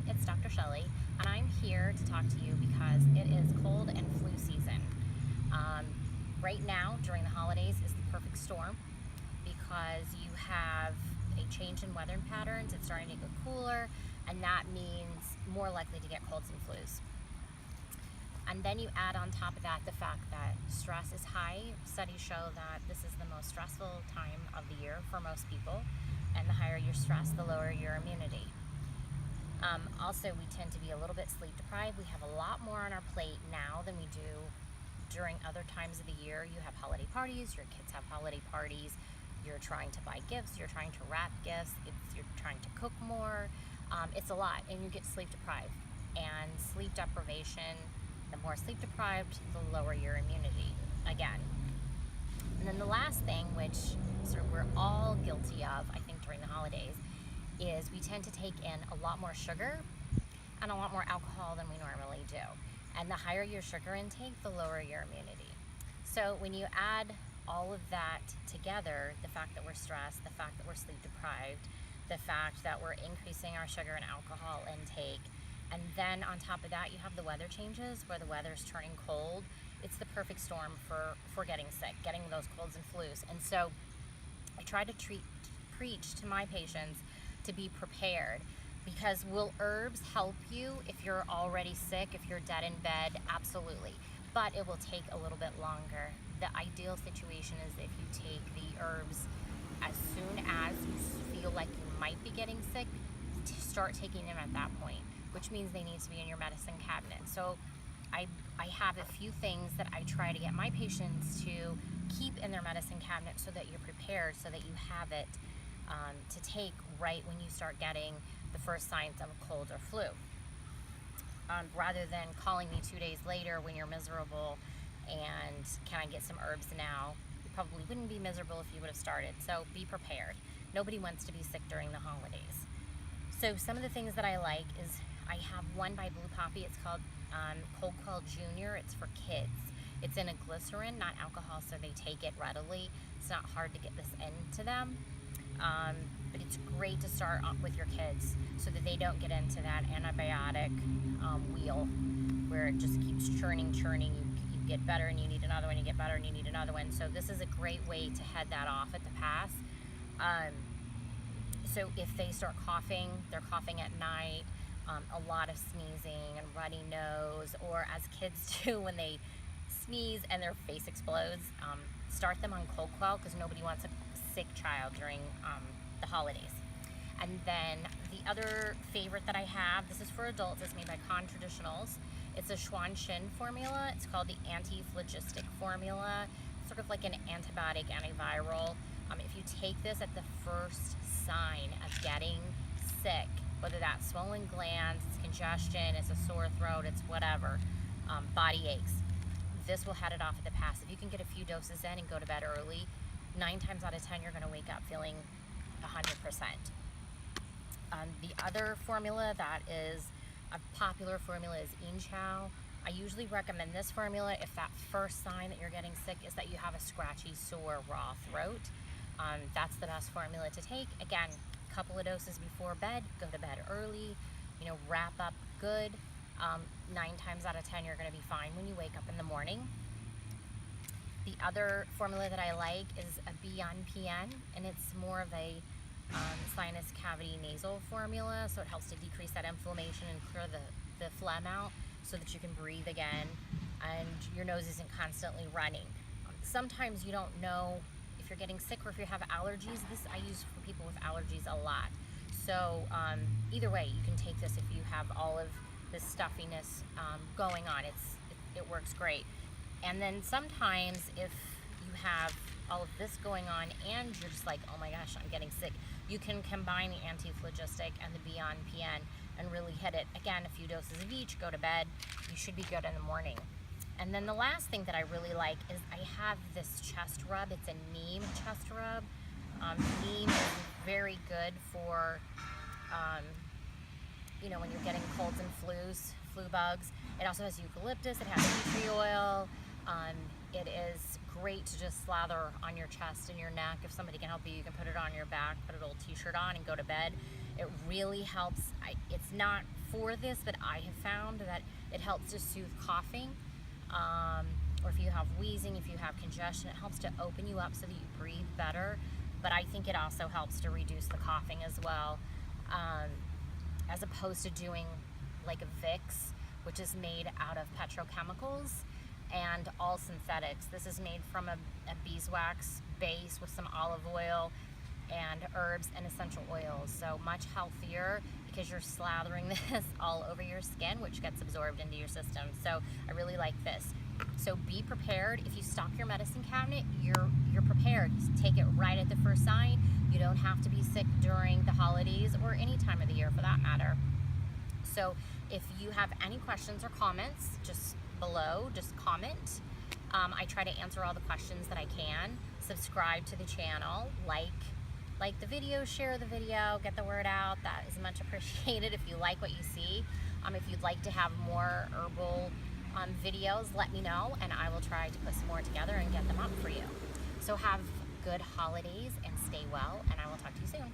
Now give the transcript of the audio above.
it's Dr. Shelly, and I'm here to talk to you because it is cold and flu season. Right now, during the holidays, is the perfect storm because you have a change in weather patterns. It's starting to get cooler, and that means more likely to get colds and flus. And then you add on top of that the fact that stress is high. Studies show that this is the most stressful time of the year for most people, and the higher your stress, the lower your immunity. Also, we tend to be a little bit sleep deprived. We have a lot more on our plate now than we do during other times of the year. You have holiday parties, your kids have holiday parties, you're trying to buy gifts, you're trying to wrap gifts, you're trying to cook more. It's a lot, and you get sleep deprived. And sleep deprivation, the more sleep deprived, the lower your immunity again. And then the last thing, which sort of we're all guilty of, I think, during the holidays, is we tend to take in a lot more sugar and a lot more alcohol than we normally do. And the higher your sugar intake, the lower your immunity. So when you add all of that together, the fact that we're stressed, the fact that we're sleep deprived, the fact that we're increasing our sugar and alcohol intake, and then on top of that, you have the weather changes where the weather's turning cold. It's the perfect storm for getting sick, getting those colds and flus. And so I try to preach to my patients to be prepared, because will herbs help you if you're already sick, if you're dead in bed? Absolutely. But it will take a little bit longer. The ideal situation is if you take the herbs as soon as you feel like you might be getting sick, to start taking them at that point, which means they need to be in your medicine cabinet. So I have a few things that I try to get my patients to keep in their medicine cabinet so that you're prepared, so that you have it to take right when you start getting the first signs of a cold or flu. Rather than calling me 2 days later when you're miserable and can I get some herbs now? You probably wouldn't be miserable if you would have started. So be prepared. Nobody wants to be sick during the holidays. So some of the things that I like is I have one by Blue Poppy. It's called Cold Quell Junior. It's for kids. It's in a glycerin, not alcohol, so they take it readily. It's not hard to get this into them. But it's great to start with your kids so that they don't get into that antibiotic wheel where it just keeps churning. You get better and you need another one, you get better and you need another one. So this is a great way to head that off at the pass. So if they start coughing, they're coughing at night, a lot of sneezing and runny nose, or as kids do when they sneeze and their face explodes, start them on Cold Quell, because nobody wants a sick child during the holidays. And then the other favorite that I have, this is for adults, it's made by Con Traditionals. It's a Xuan Xin formula. It's called the anti-phlogistic formula, sort of like an antibiotic, antiviral. If you take this at the first sign of getting sick, whether that's swollen glands, it's congestion, it's a sore throat, it's whatever, body aches, this will head it off at the pass. If you can get a few doses in and go to bed early, 9 times out of 10 you're going to wake up feeling 100%. The other formula that is a popular formula is Yin Chow. I usually recommend this formula if that first sign that you're getting sick is that you have a scratchy, sore, raw throat. That's the best formula to take. Again, a couple of doses before bed, go to bed early, wrap up good. 9 times out of 10 you're going to be fine when you wake up in the morning. The other formula that I like is a Beyond PN, and it's more of a sinus cavity nasal formula, so it helps to decrease that inflammation and clear the phlegm out so that you can breathe again and your nose isn't constantly running. Sometimes you don't know if you're getting sick or if you have allergies. This I use for people with allergies a lot. So either way, you can take this if you have all of this stuffiness going on. It works great. And then sometimes if you have all of this going on and you're just like, oh my gosh, I'm getting sick, you can combine the anti-phlogistic and the Beyond PN and really hit it. Again, a few doses of each, go to bed, you should be good in the morning. And then the last thing that I really like is I have this chest rub. It's a neem chest rub. Neem is very good for, when you're getting colds and flu bugs. It also has eucalyptus, it has tea tree oil. It is great to just slather on your chest and your neck. If somebody can help you, you can put it on your back, put a little t-shirt on and go to bed. It really helps. It's not for this, but I have found that it helps to soothe coughing, or if you have wheezing, if you have congestion, it helps to open you up so that you breathe better. But I think it also helps to reduce the coughing as well, as opposed to doing like a Vicks, which is made out of petrochemicals and all synthetics. This is made from a beeswax base with some olive oil and herbs and essential oils. So much healthier, because you're slathering this all over your skin, which gets absorbed into your system. So I really like this. So be prepared. If you stock your medicine cabinet, you're prepared. Take it right at the first sign. You don't have to be sick during the holidays or any time of the year for that matter. So if you have any questions or comments, just below, just comment. I try to answer all the questions that I can. Subscribe to the channel, like the video, share the video, get the word out. That is much appreciated if you like what you see. If you'd like to have more herbal videos, let me know, and I will try to put some more together and get them up for you. So have good holidays and stay well, and I will talk to you soon.